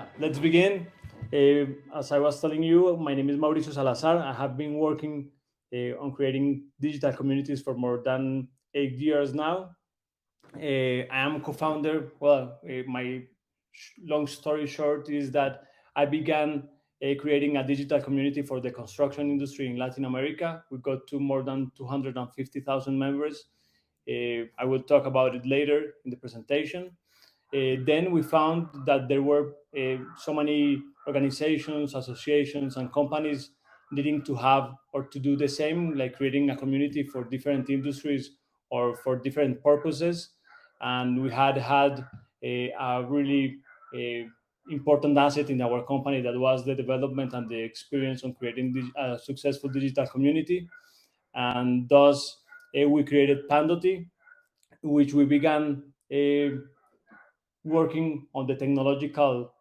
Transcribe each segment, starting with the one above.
Yeah, let's begin. As I was telling you, my name is Mauricio Salazar. I have been working on creating digital communities for more than 8 years now. I am co-founder. Well, my long story short is that I began creating a digital community for the construction industry in Latin America. We got to more than 250,000 members. I will talk about it later in the presentation. Then we found that there were so many organizations, associations, and companies needing to have or to do the same, like creating a community for different industries or for different purposes. And we had a really important asset in our company that was the development and the experience on creating a successful digital community. And thus, we created Pandoty, which we began working on the technological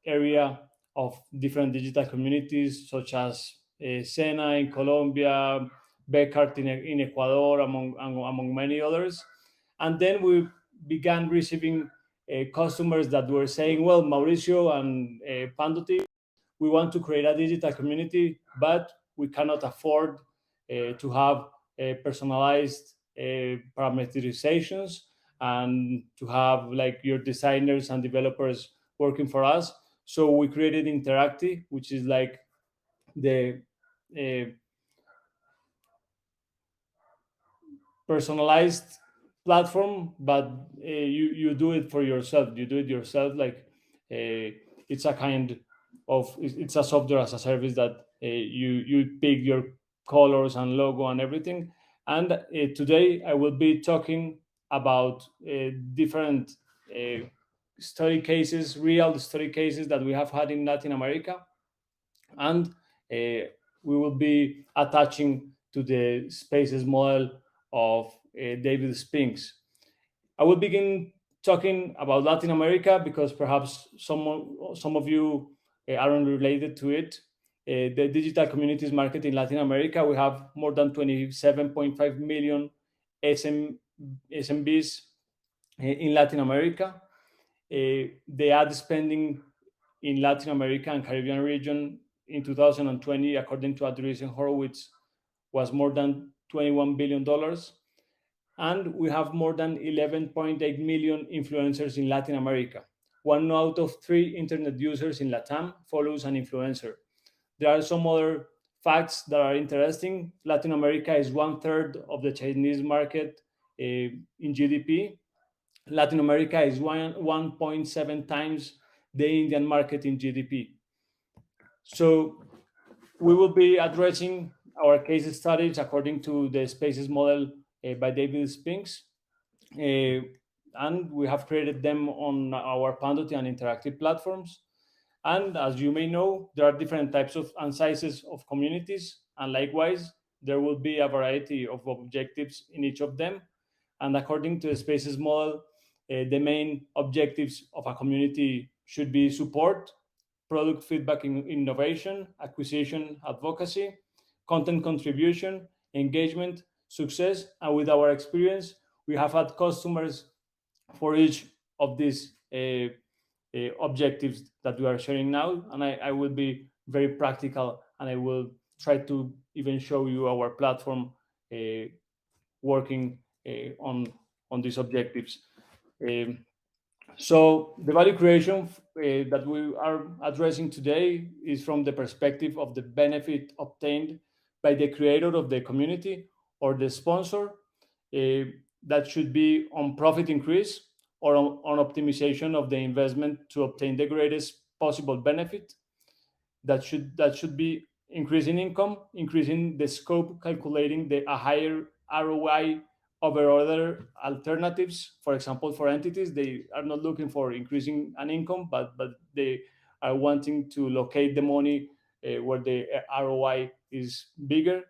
area of different digital communities, such as SENA in Colombia, Bekaert in Ecuador, among many others. And then we began receiving customers that were saying, well, Mauricio and Pandoty, we want to create a digital community, but we cannot afford to have personalized parameterizations and to have like your designers and developers working for us. So we created Interacti, which is like the uh, personalized platform, but you do it for yourself. You do it yourself. Like it's a kind of it's a software as a service that you pick your colors and logo and everything. And today I will be talking about different uh, study cases, real study cases that we have had in Latin America, and we will be attaching to the spaces model of David Spinks. I will begin talking about Latin America because perhaps some of you aren't related to it. The digital communities market in Latin America, we have more than 27.5 million SMBs in Latin America. The ad spending in Latin America and Caribbean region in 2020, according to Andreessen Horowitz, was more than $21 billion. And we have more than 11.8 million influencers in Latin America. 1 out of 3 internet users in Latam follows an influencer. There are some other facts that are interesting. Latin America is 1/3 of the Chinese market in GDP. Latin America is 1.7 times the Indian market in GDP. So we will be addressing our case studies according to the Spaces model by David Spinks. And we have created them on our Pandoty and interactive platforms. And as you may know, there are different types of and sizes of communities. And likewise, there will be a variety of objectives in each of them. And according to the Spaces model, the main objectives of a community should be support, product feedback, innovation, acquisition, advocacy, content contribution, engagement, success. And with our experience, we have had customers for each of these objectives that we are sharing now. And I will be very practical, and I will try to even show you our platform working on these objectives. Um, so the value creation that we are addressing today is from the perspective of the benefit obtained by the creator of the community or the sponsor. That should be on profit increase or on optimization of the investment to obtain the greatest possible benefit. That should be increasing income, increasing the scope, calculating a higher ROI over other alternatives. For example, for entities, they are not looking for increasing an income, but they are wanting to locate the money where the ROI is bigger,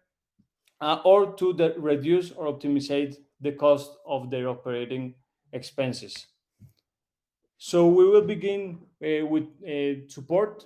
or to reduce or optimize the cost of their operating expenses. So we will begin with support.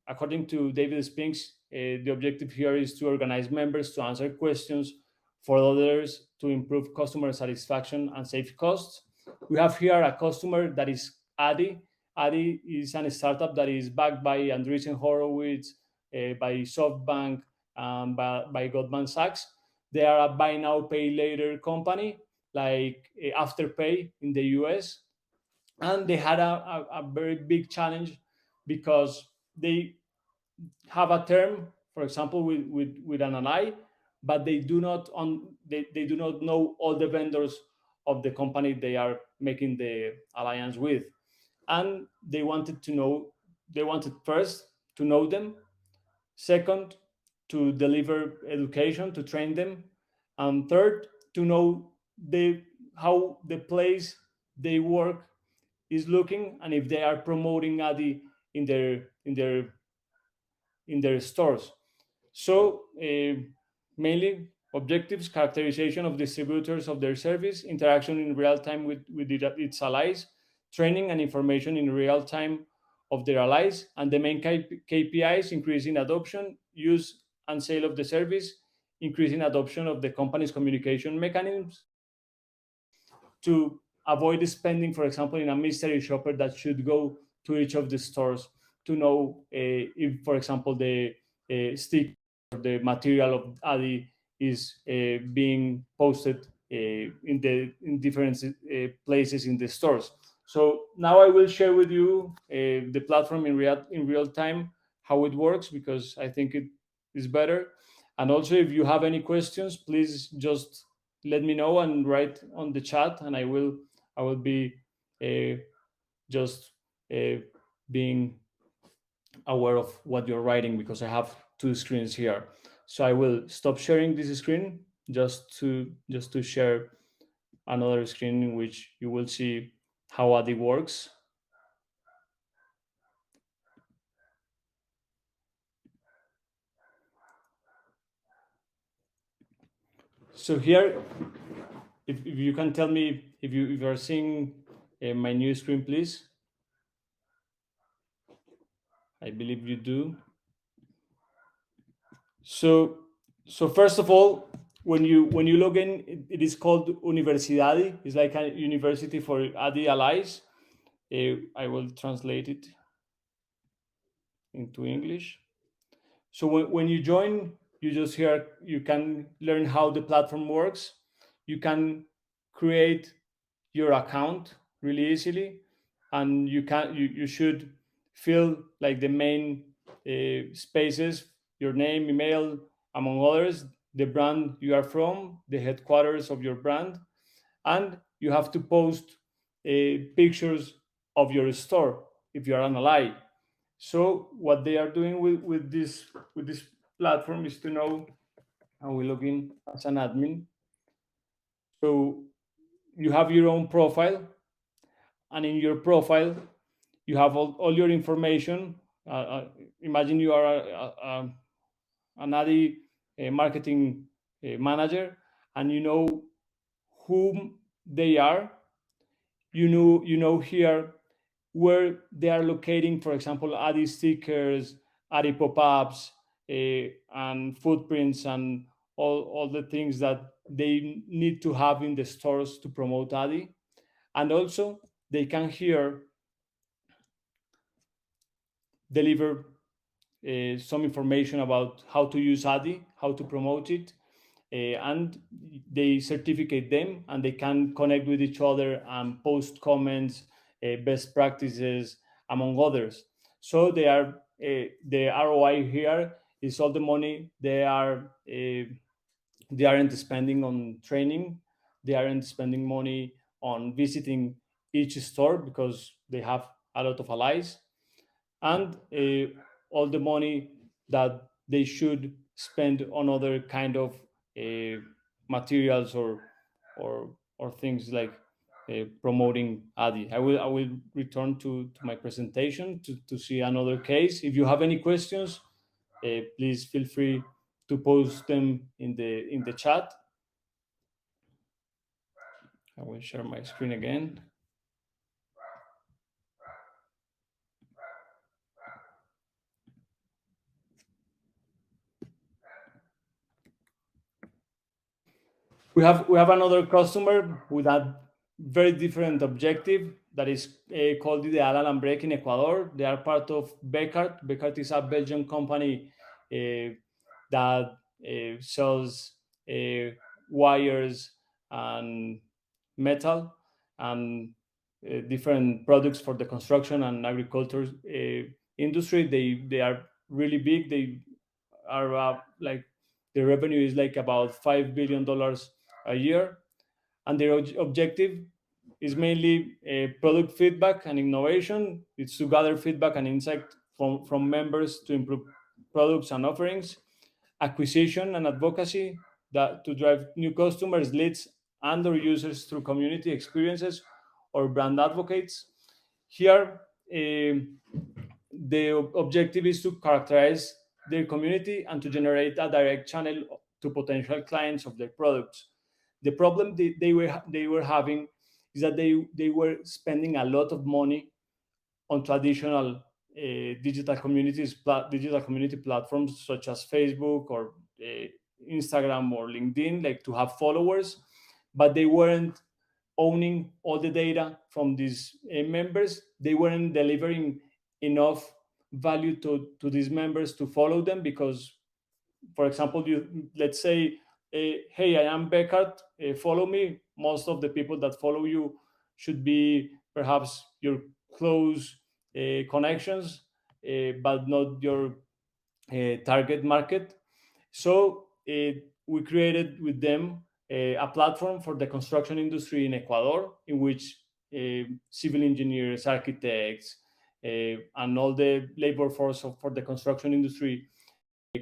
According to David Spinks, the objective here is to organize members to answer questions for others to improve customer satisfaction and save costs. We have here a customer that is Addi. Addi is a startup that is backed by Andreessen Horowitz, by SoftBank, by Goldman Sachs. They are a buy now, pay later company, like Afterpay in the US. And they had a very big challenge because they have a term, for example, with an ally, but they do not know all the vendors of the company they are making the alliance with. And they wanted first to know them, second to deliver education, to train them, and third to know the how the place they work is looking, and if they are promoting Addi in their stores. So mainly objectives: characterization of distributors of their service, interaction in real time with its allies, training and information in real time of their allies, and the main KPIs: increasing adoption, use, and sale of the service, increasing adoption of the company's communication mechanisms, to avoid spending, for example, in a mystery shopper that should go to each of the stores to know if, for example, the stick or the material of Addi is being posted in different places in the stores. So now I will share with you the platform in real time, how it works, because I think it is better. And also, if you have any questions, please just let me know and write on the chat, and I will be uh, just uh, being aware of what you're writing, because I have two screens here. So I will stop sharing this screen just to share another screen in which you will see how Addi works. So here, if you can tell me if you are seeing my new screen, please. I believe you do. So first of all, when you log in, it is called Universidad. It's like a university for Addi allies. I will translate it into English. So when you join, you can learn how the platform works. You can create your account really easily, and you should fill like the main spaces: your name, email, among others, the brand you are from, the headquarters of your brand, and you have to post pictures of your store if you are an ally. So what they are doing with this platform is to know how we log in as an admin. So you have your own profile, and in your profile you have all your information. Imagine you are an Addi marketing manager, and you know whom they are. You know here where they are locating, for example, Addi stickers, Addi pop-ups, and footprints, and all the things that they need to have in the stores to promote Addi. And also they can here deliver some information about how to use Addi, how to promote it, and they certificate them, and they can connect with each other and post comments, best practices, among others. So the ROI here is all the money they aren't spending on training. They aren't spending money on visiting each store, because they have a lot of allies, and all the money that they should spend on other kind of uh, materials, or things like promoting Addi. I will return to my presentation to see another case. If you have any questions, please feel free to post them in the chat. I will share my screen again. We have another customer with that very different objective that is called the Alan and Break in Ecuador. They are part of Bekaert. Bekaert is a Belgian company that sells wires and metal and different products for the construction and agriculture industry. They are really big. They are like the revenue is like about $5 billion a year, and their objective is mainly product feedback and innovation. It's to gather feedback and insight from members to improve products and offerings, acquisition and advocacy that to drive new customers, leads, and or users through community experiences or brand advocates. Here, the objective is to characterize their community and to generate a direct channel to potential clients of their products. The problem they were having is that they were spending a lot of money on traditional digital community platforms such as Facebook or Instagram or LinkedIn, like to have followers, but they weren't owning all the data from these members. They weren't delivering enough value to these members to follow them because, for example, you let's say, hey, I am Bekaert, follow me. Most of the people that follow you should be perhaps your close connections, but not your target market. So we created with them a platform for the construction industry in Ecuador, in which civil engineers, architects, and all the labor force for the construction industry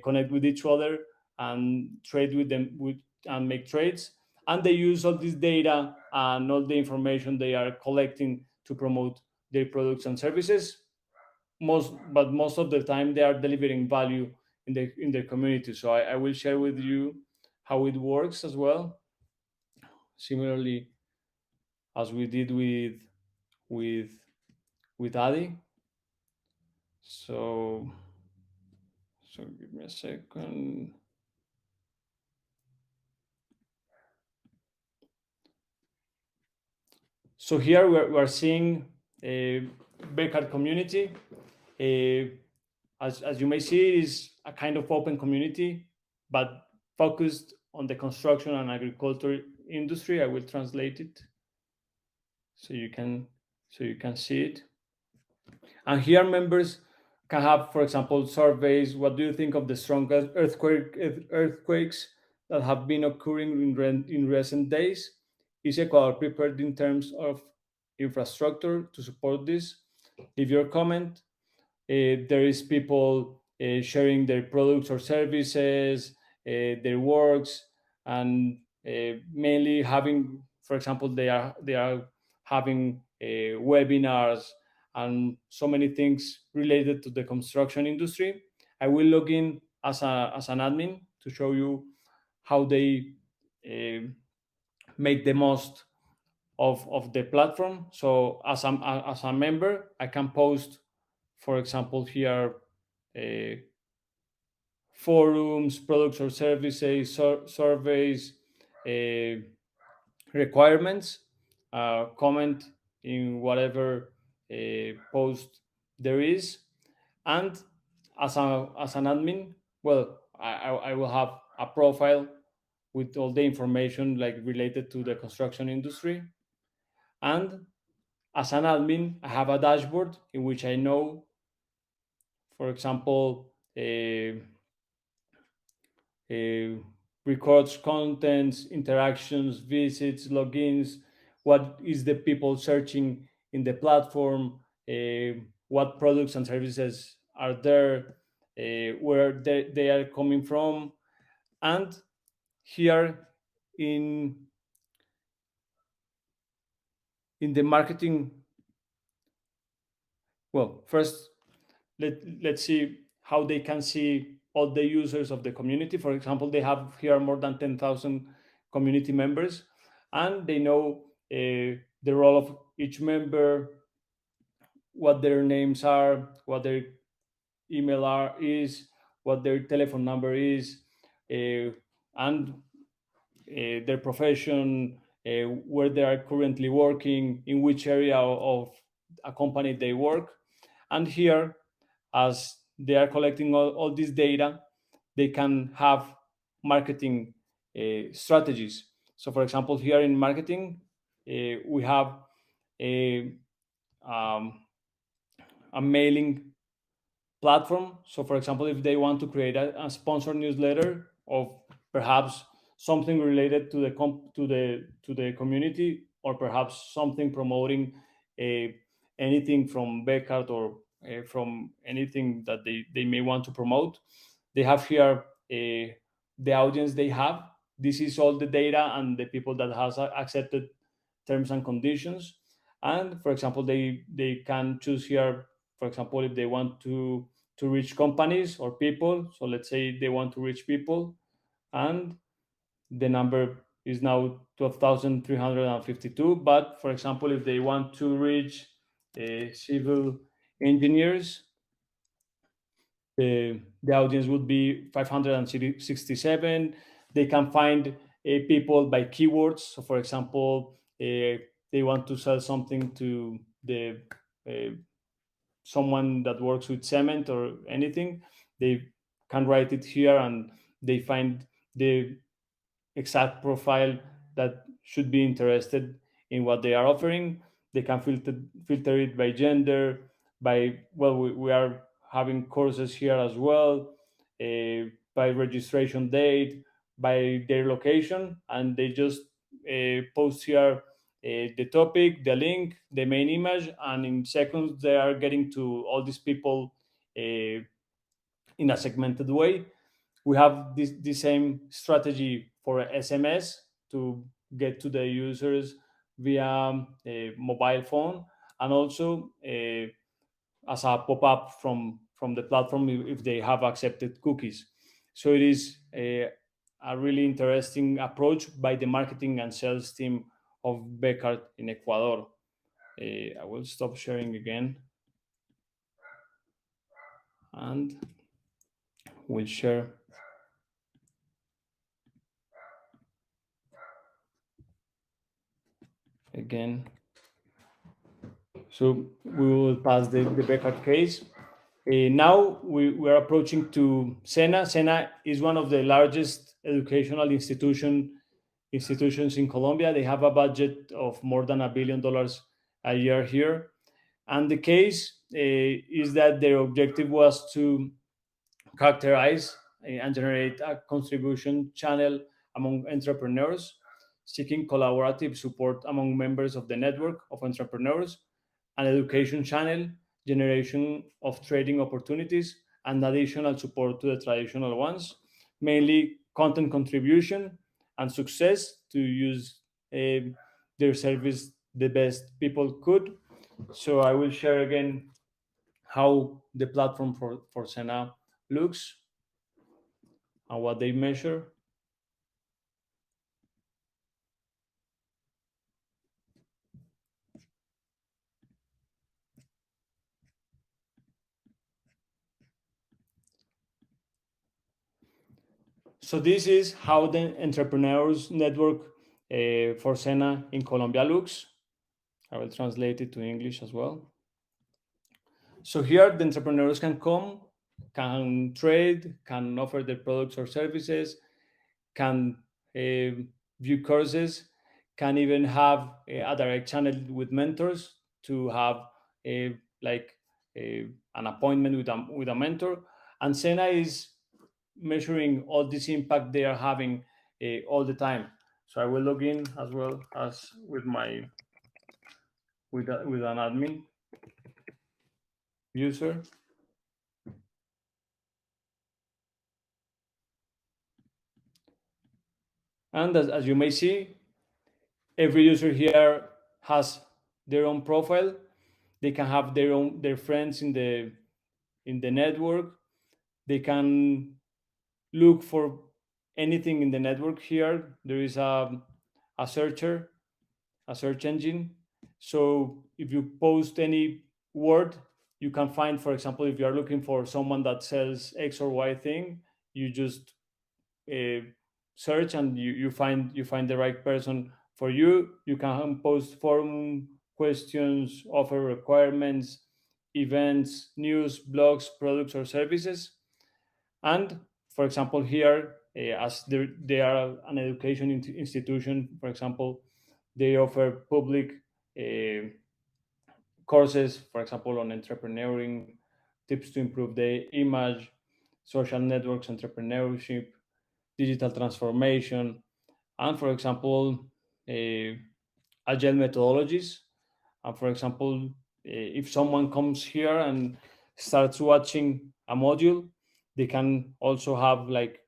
connect with each other and trade with them and make trades. And they use all this data and all the information they are collecting to promote their products and services. Most of the time they are delivering value in their community. So I will share with you how it works as well, similarly as we did with with Addi. So give me a second. So here we're seeing a Bekaert community. As you may see, it is a kind of open community, but focused on the construction and agriculture industry. I will translate it so you can see it. And here members can have, for example, surveys. What do you think of the strongest earthquakes that have been occurring in recent days? Is Ecuador prepared in terms of infrastructure to support this? Leave your comment. There is people sharing their products or services, their works, and mainly having, for example, they are having webinars and so many things related to the construction industry. I will log in as an admin to show you how they make the most of the platform. So as a member, I can post, for example, here forums, products or services, surveys, requirements, comment in whatever post there is, and as an admin, well, I will have a profile with all the information like related to the construction industry, and as an admin, I have a dashboard in which I know, for example, records contents, interactions, visits, logins, what is the people searching in the platform, what products and services are there, where they are coming from. And here in the marketing, well, first let's see how they can see all the users of the community. For example, they have here more than 10,000 community members, and they know the role of each member, what their names are, what their is, what their telephone number is, and their profession, where they are currently working, in which area of a company they work. And here, as they are collecting all this data, they can have marketing strategies. So, for example, here in marketing, we have a, um, a mailing platform. So, for example, if they want to create a sponsored newsletter of perhaps something related to the community, or perhaps something promoting uh, anything from Bekaert, or from anything that they may want to promote, they have here the audience they have. This is all the data and the people that has accepted terms and conditions. And for example, they can choose here, for example, if they want to reach companies or people. So let's say they want to reach people, and the number is now 12,352. But for example, if they want to reach civil engineers, the audience would be 567. They can find people by keywords. So, for example, they want to sell something to the uh, someone that works with cement or anything. They can write it here, and they find the exact profile that should be interested in what they are offering. They can filter it by gender, by, well, we are having courses here as well, by registration date, by their location, and they just post here the topic, the link, the main image, and in seconds they are getting to all these people in a segmented way. We have the same strategy for SMS to get to the users via a mobile phone, and also as a pop-up from the platform if they have accepted cookies. So it is a really interesting approach by the marketing and sales team of Bekaert in Ecuador. I will stop sharing again, and we'll share again. So we will pass the Bekaert case. Now we are approaching to SENA. SENA is one of the largest educational institutions in Colombia. They have a budget of more than $1 billion a year here. And the case is that their objective was to characterize and generate a contribution channel among entrepreneurs, seeking collaborative support among members of the network of entrepreneurs, an education channel, generation of trading opportunities, and additional support to the traditional ones, mainly content contribution and success to use their service the best people could. So I will share again how the platform for Sena looks and what they measure. So this is how the entrepreneurs network for Sena in Colombia looks. I will translate it to English as well. So here the entrepreneurs can come, can trade, can offer their products or services, can view courses, can even have a direct channel with mentors to have a like an appointment with a mentor. And Sena is measuring all this impact they are having all the time. So I will log in as well as with my with an admin user. And as you may see, every user here has their own profile. They can have their friends in the network. They can look for anything in the network here. There is a searcher, a search engine. So if you post any word, you can find, for example, if you are looking for someone that sells X or Y thing, you just uh, search, and you find the right person for you. You can post forum questions, offer requirements, events, news, blogs, products, or services. And for example, here, as they are an education institution, for example, they offer public courses, for example, on entrepreneuring, tips to improve the image, social networks, entrepreneurship, digital transformation, and for example, uh, agile methodologies. And for example, if someone comes here and starts watching a module, they can also have like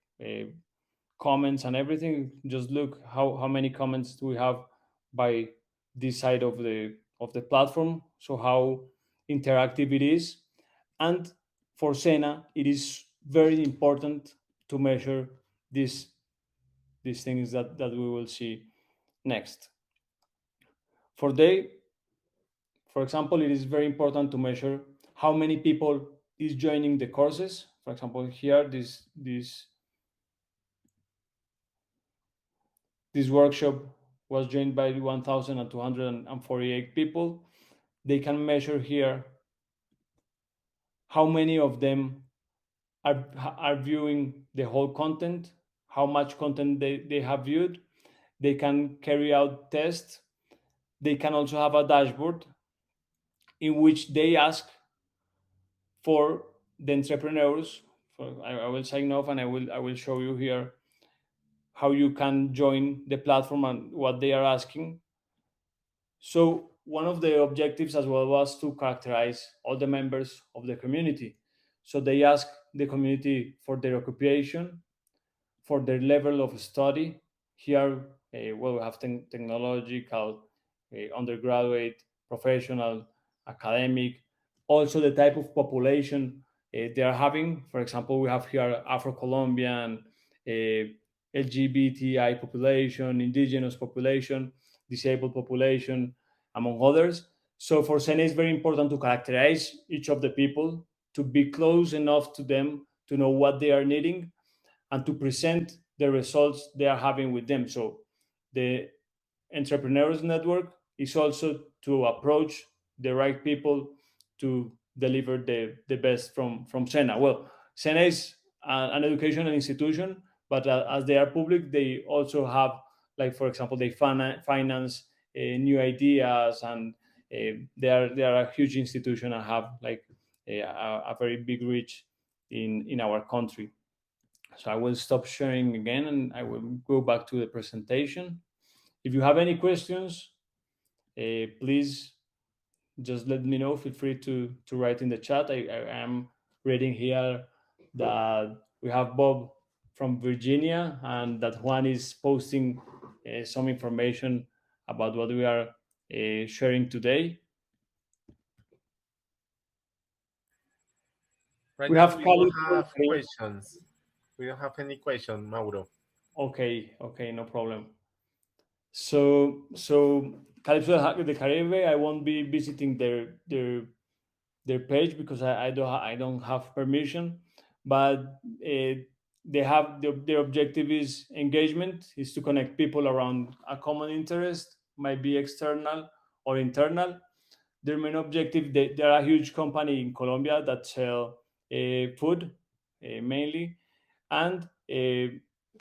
comments and everything. Just look how many comments do we have by this side of the platform. So how interactive it is. And for Sena, it is very important to measure these things that we will see next. For they, for example, it is very important to measure how many people is joining the courses. For example, here this workshop was joined by 1,248 people. They can measure here how many of them are viewing the whole content, how much content they have viewed. They can carry out tests. They can also have a dashboard in which they ask for the entrepreneurs. I will sign off and I will show you here how you can join the platform and what they are asking. So one of the objectives as well was to characterize all the members of the community. So they ask the community for their occupation, for their level of study. Here, well, we have technological, undergraduate, professional, academic, also the type of population they are having. For example, we have here Afro-Colombian, LGBTI population, indigenous population, disabled population, among others. So for SENA, it's very important to characterize each of the people, to be close enough to them to know what they are needing, and to present the results they are having with them. So the entrepreneurs network is also to approach the right people to deliver the best from SENA. Well, SENA is an educational institution, but as they are public, they also have, like for example, they finance new ideas, and they are a huge institution and have like a very big reach in our country. So I will stop sharing again and I will go back to the presentation. If you have any questions, please just let me know. Feel free to write in the chat. I am reading here that we have Bob from Virginia and that Juan is posting some information about what we are sharing today. Right We now, have we Cali. don't have questions. We don't have any question, Mauro. Okay, no problem. So Calypso de Caribe, I won't be visiting their page because I don't have permission, but they have their objective is engagement, is to connect people around a common interest, might be external or internal. Their main objective, they're a huge company in Colombia that sell food mainly, and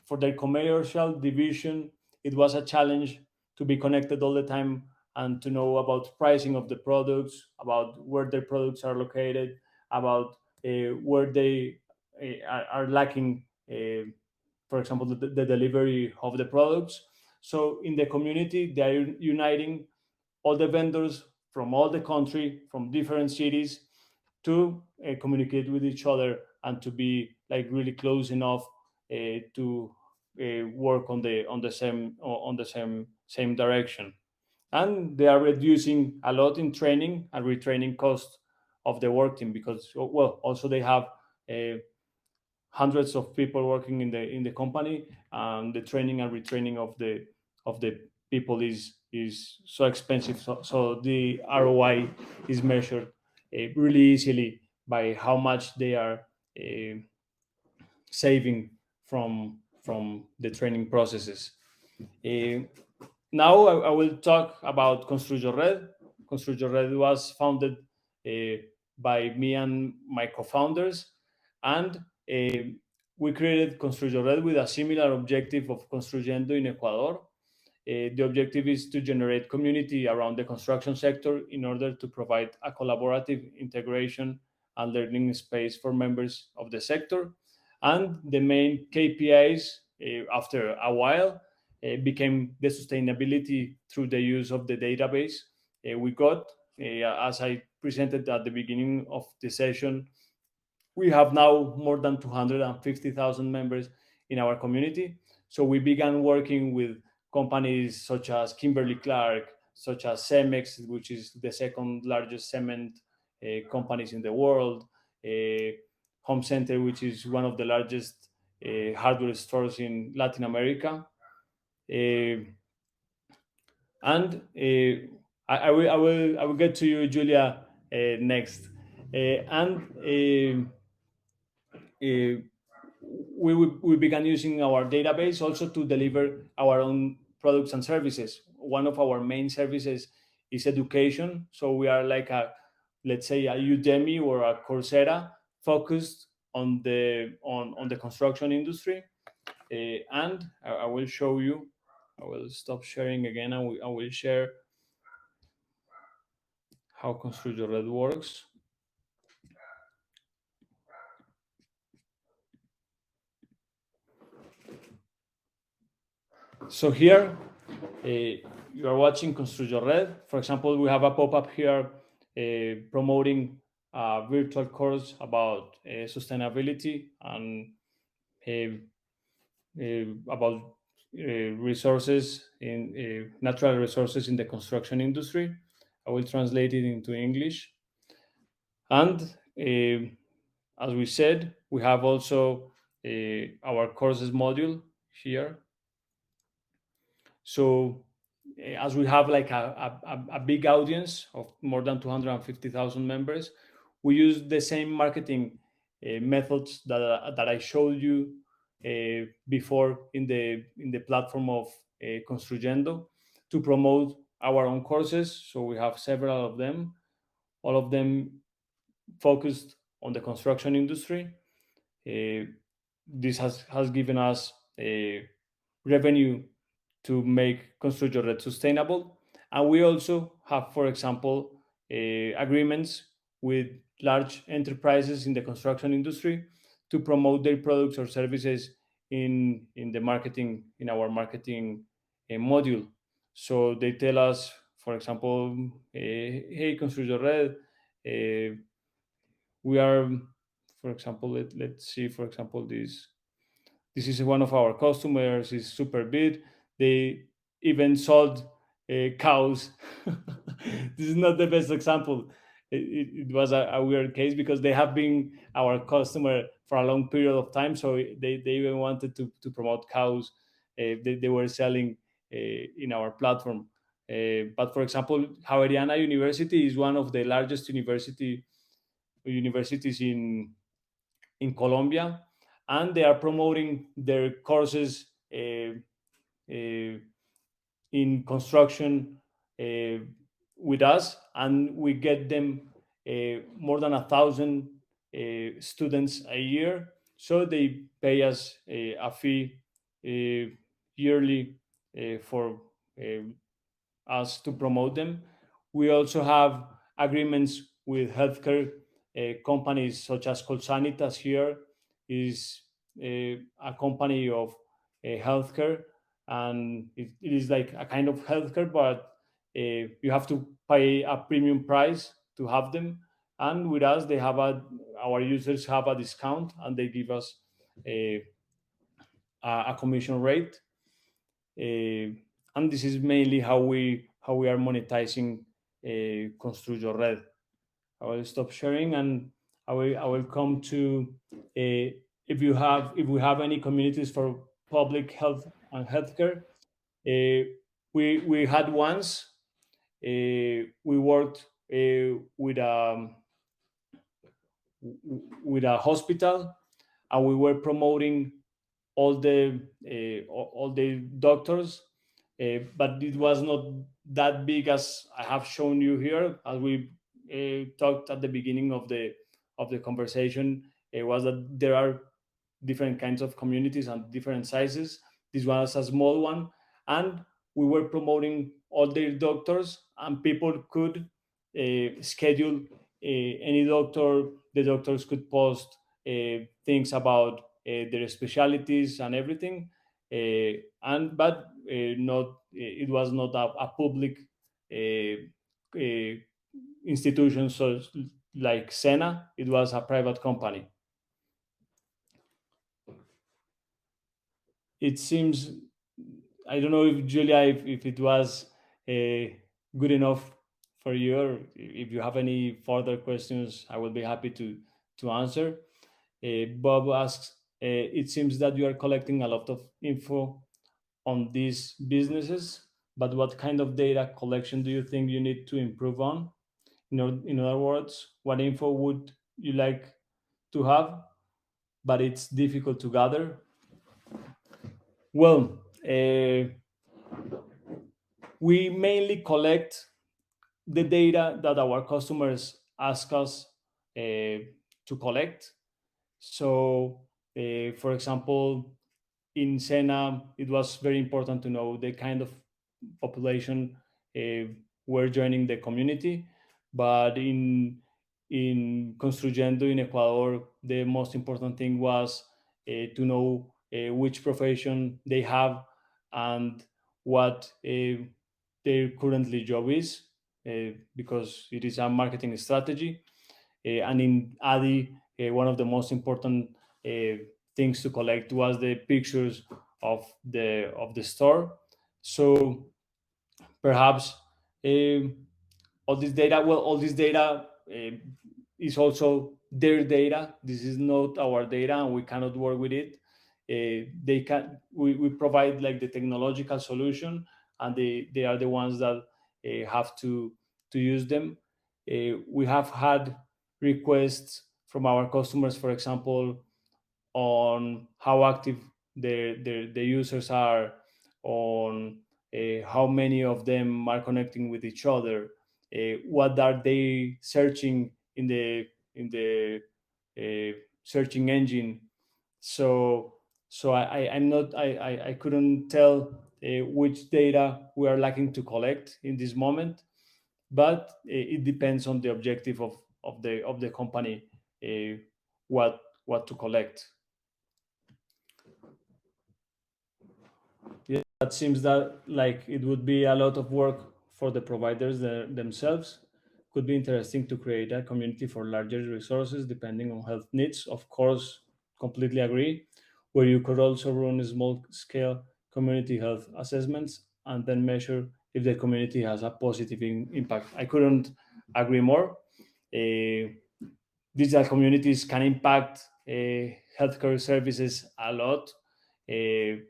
for their commercial division, it was a challenge to be connected all the time and to know about pricing of the products, about where their products are located, about where they are lacking, for example, the delivery of the products. So in the community, they are uniting all the vendors from all the country, from different cities, to communicate with each other and to be like really close enough to work on the same direction. And they are reducing a lot in training and retraining costs of the work team because, well, also they have hundreds of people working in the company, and the training and retraining of the people is so expensive. So the ROI is measured really easily by how much they are uh, saving from the training processes. Uh, Now I will talk about Construyored. Construyored was founded by me and my co-founders, and we created Construyored with a similar objective of Construyendo in Ecuador. The objective is to generate community around the construction sector in order to provide a collaborative integration and learning space for members of the sector. And the main KPIs after a while became the sustainability through the use of the database we got. As I presented at the beginning of the session, we have now more than 250,000 members in our community. So we began working with companies such as Kimberly Clark, such as Cemex, which is the second largest cement companies in the world, Home Center, which is one of the largest hardware stores in Latin America. And I will get to you, Julia, next. And we began using our database also to deliver our own products and services. One of our main services is education. So we are like let's say a Udemy or a Coursera focused on the construction industry. And I will show you. I will stop sharing again, and I will share how Construyored works. So here you are watching Construyored. For example, we have a pop-up here promoting a virtual course about sustainability and about resources in natural resources in the construction industry. I will translate it into English. And as we said, we have also our courses module here. So as we have like a big audience of more than 250,000 members, we use the same marketing methods that I showed you before in the platform of Construyendo to promote our own courses. So we have several of them, all of them focused on the construction industry. This has given us revenue to make Construyored sustainable. And we also have, for example, agreements with large enterprises in the construction industry to promote their products or services in our marketing module. So they tell us, for example, hey, Construyored, we are, for example, let's see, for example, this is one of our customers, is super big. They even sold cows. This is not the best example. It was a weird case because they have been our customer for a long period of time. So they even wanted to promote cows. They were selling in our platform. But for example, Javeriana University is one of the largest universities in Colombia, and they are promoting their courses in construction with us, and we get them more than 1,000 students a year. So they pay us a fee yearly for us to promote them. We also have agreements with healthcare companies such as Colsanitas. Here is a company of healthcare, and it is like a kind of healthcare, but you have to pay a premium price to have them. And with us, our users have a discount, and they give us a commission rate. And this is mainly how we are monetizing Construyored. I will stop sharing, and I will come to if we have any communities for public health and healthcare. We had once we worked with a hospital, and we were promoting all the doctors but it was not that big as I have shown you here. As we talked at the beginning of the conversation, it was that there are different kinds of communities and different sizes. This was a small one, and we were promoting all their doctors, and people could schedule any doctor. The doctors could post things about their specialties and everything, and but not it was not a public uh, institution, so like SENA, it was a private company. It seems, I don't know if Julia, if it was good enough for you, or if you have any further questions, I will be happy to answer. Bob asks, it seems that you are collecting a lot of info on these businesses, but what kind of data collection do you think you need to improve on? In other words, what info would you like to have, but it's difficult to gather? Well, we mainly collect the data that our customers ask us to collect. So, for example, in SENA, it was very important to know the kind of population were joining the community. But in Construyendo in Ecuador, the most important thing was to know which profession they have and what their currently job is, because it is a marketing strategy. And in Addi, one of the most important things to collect was the pictures of the store. So perhaps all this data is also their data. This is not our data, and we cannot work with it. We provide like the technological solution, and they are the ones that have to use them. We have had requests from our customers, for example, on how active the users are, on how many of them are connecting with each other, what are they searching in the searching engine. So I'm not I couldn't tell which data we are lacking to collect in this moment, but it depends on the objective of the company, what to collect. Yeah, that seems that like it would be a lot of work for the providers themselves. Could be interesting to create a community for larger resources depending on health needs. Of course, completely agree. Where you could also run small scale community health assessments and then measure if the community has a positive impact. I couldn't agree more. Uh, Digital communities can impact healthcare services a lot. Uh,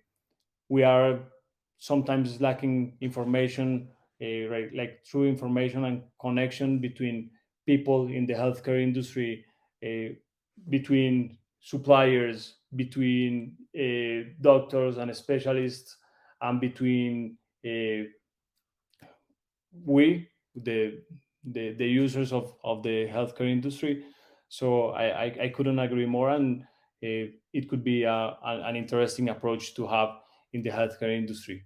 we are sometimes lacking information, right, like true information and connection between people in the healthcare industry, uh, between suppliers, between doctors and specialists, and between we, the users of the healthcare industry. So I couldn't agree more, and it could be an interesting approach to have in the healthcare industry.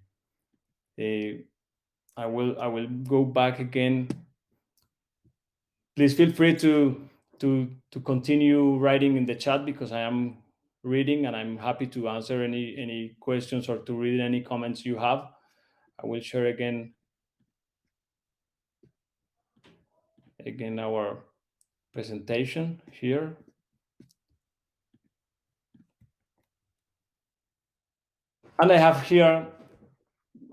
Uh, I will go back again. Please feel free to continue writing in the chat, because I am reading and I'm happy to answer any questions or to read any comments you have. I will share again our presentation here. And I have here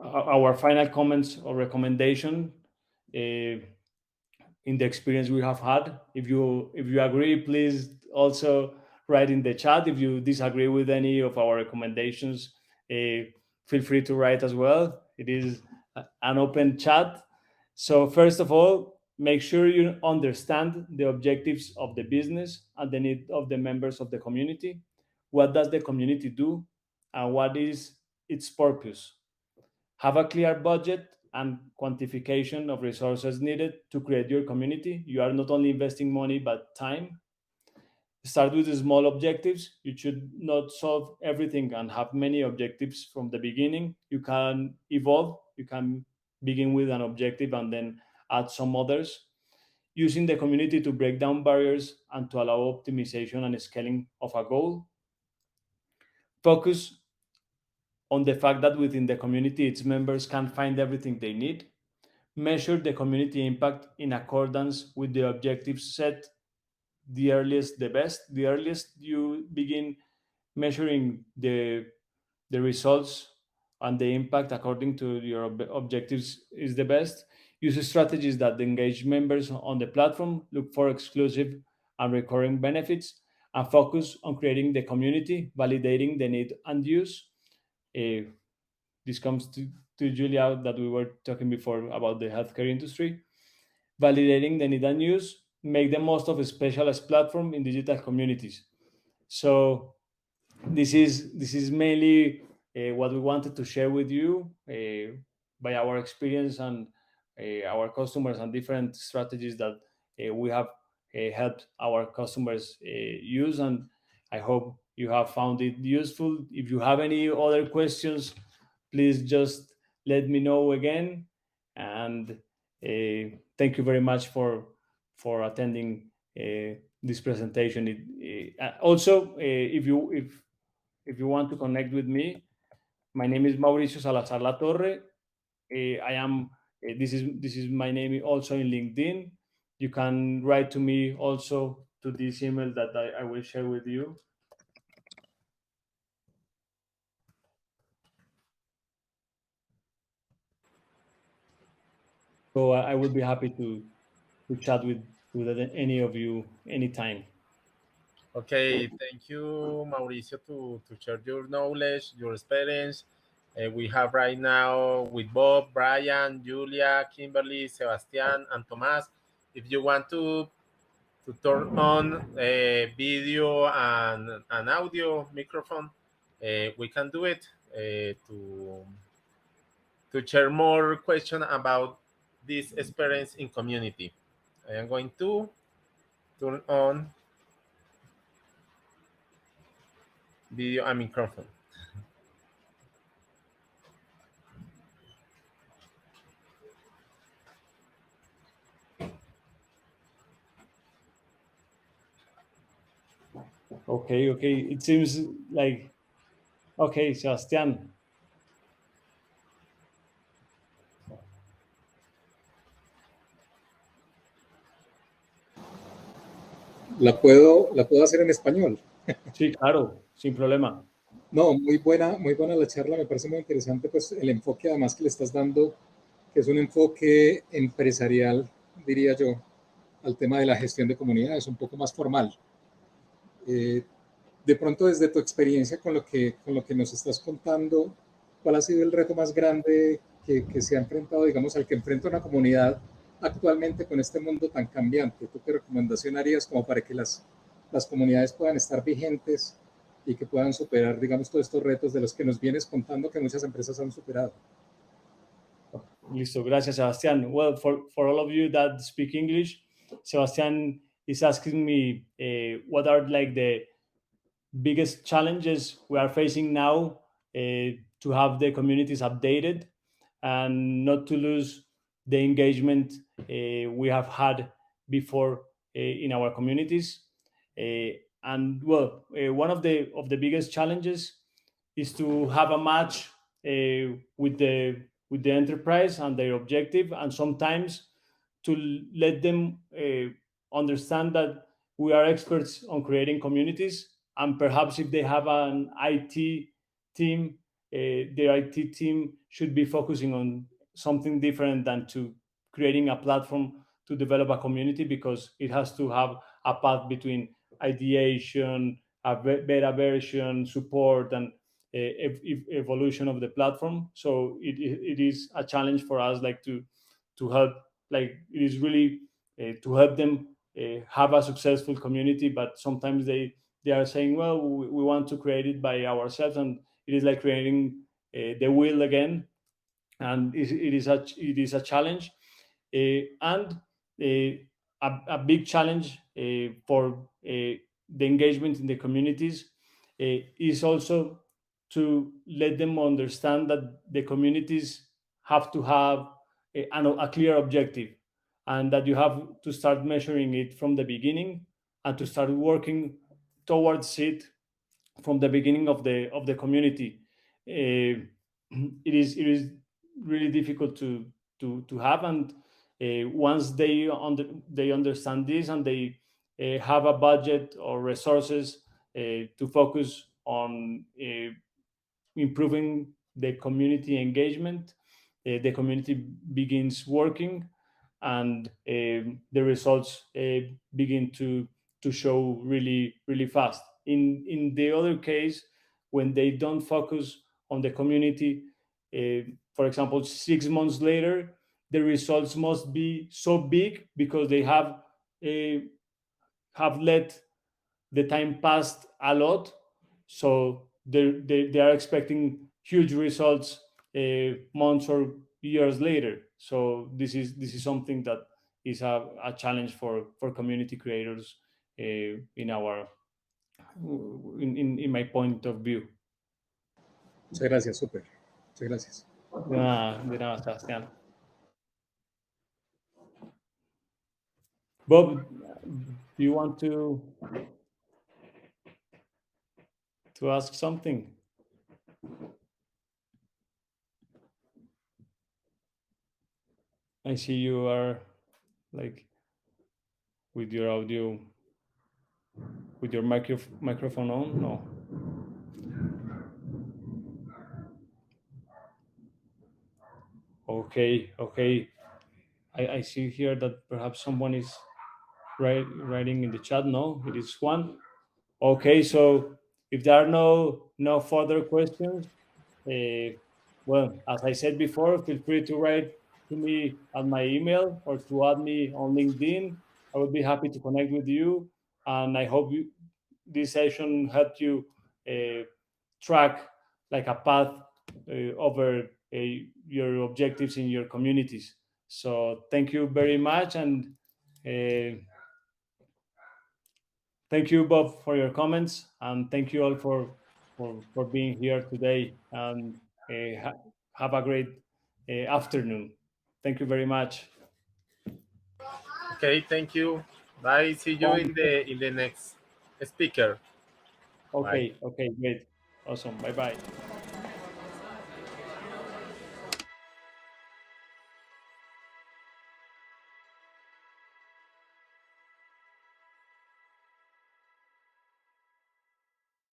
our final comments or recommendation in the experience we have had. If you agree, please also write in the chat. If you disagree with any of our recommendations, feel free to write as well. It is an open chat. So first of all, make sure you understand the objectives of the business and the need of the members of the community. What does the community do, and what is its purpose? Have a clear budget and quantification of resources needed to create your community. You are not only investing money, but time. Start with small objectives. You should not solve everything and have many objectives from the beginning. You can evolve. You can begin with an objective and then add some others. Using the community to break down barriers and to allow optimization and scaling of a goal. Focus on the fact that within the community, its members can find everything they need. Measure the community impact in accordance with the objectives set. The earliest, the best. The earliest you begin measuring the results and the impact according to your objectives is the best. Use strategies that engage members on the platform, look for exclusive and recurring benefits, and focus on creating the community, validating the need and use. Uh, this comes to Julia that we were talking before about the healthcare industry. Validating the need and use, make the most of a specialized platform in digital communities. So this is mainly what we wanted to share with you by our experience and our customers and different strategies that we have helped our customers use, and I hope you have found it useful. If you have any other questions, please just let me know again, and thank you very much for attending this presentation. Also, if you want to connect with me, my name is Mauricio Salazar La Torre. I am. This is my name also in LinkedIn. You can write to me also to this email that I will share with you. So I would be happy to chat with any of you anytime. Okay, thank you, Mauricio, to share your knowledge, your experience. We have right now with Bob, Brian, Julia, Kimberly, Sebastian, and Tomas. If you want to turn on a video and an audio microphone, we can do it to share more question about this experience in community. I am going to turn on video and microphone. Okay, okay. It seems like okay, Sebastián. La puedo hacer en español. Sí, claro, sin problema. No, muy buena la charla, me parece muy interesante pues el enfoque además que le estás dando, que es un enfoque empresarial, diría yo, al tema de la gestión de comunidades, un poco más formal. De pronto desde tu experiencia con lo que nos estás contando, ¿cuál ha sido el reto más grande que se ha enfrentado, digamos, al que enfrenta una comunidad actualmente con este mundo tan cambiante? ¿Tú qué recomendación harías como para que las comunidades puedan estar vigentes y que puedan superar, digamos, todos estos retos de los que nos vienes contando que muchas empresas han superado? Listo, gracias, Sebastián. Well, for all of you that speak English, Sebastián is asking me what are like the biggest challenges we are facing now to have the communities updated and not to lose the engagement we have had before in our communities. And well, one of the biggest challenges is to have a match with the enterprise and their objective, and sometimes to let them understand that we are experts on creating communities, and perhaps if they have an IT team, their IT team should be focusing on something different than to creating a platform to develop a community, because it has to have a path between ideation, a beta version, support, and evolution of the platform. So it is a challenge for us, like to help, like it is really to help them have a successful community, but sometimes they are saying, well, we want to create it by ourselves, and it is like creating the wheel again. and it is a challenge, and a big challenge for the engagement in the communities is also to let them understand that the communities have to have a clear objective, and that you have to start measuring it from the beginning and to start working towards it from the beginning of the community. It is really difficult to have, and once they understand this, and they have a budget or resources to focus on improving the community engagement, the community begins working, and the results begin to show really fast. In the other case, when they don't focus on the community, for example, 6 months later, the results must be so big because they have let the time passed a lot, so they are expecting huge results months or years later. So this is something that is a challenge for community creators in our in my point of view. Muchas gracias, súper. Muchas gracias. De nada, Sebastián. Bob, do you want to ask something? I see you are like with your audio, with your microphone on. No. Okay. I see here that perhaps someone is writing in the chat. No, it is Juan. Okay, so if there are no further questions, well, as I said before, feel free to write to me at my email or to add me on LinkedIn. I would be happy to connect with you, and I hope this session helped you track like a path over your objectives in your communities. So thank you very much, and thank you, Bob, for your comments, and thank you all for being here today. And have a great afternoon. Thank you very much. Okay, thank you. Bye. See you in the next speaker. Okay, great, awesome. Bye bye.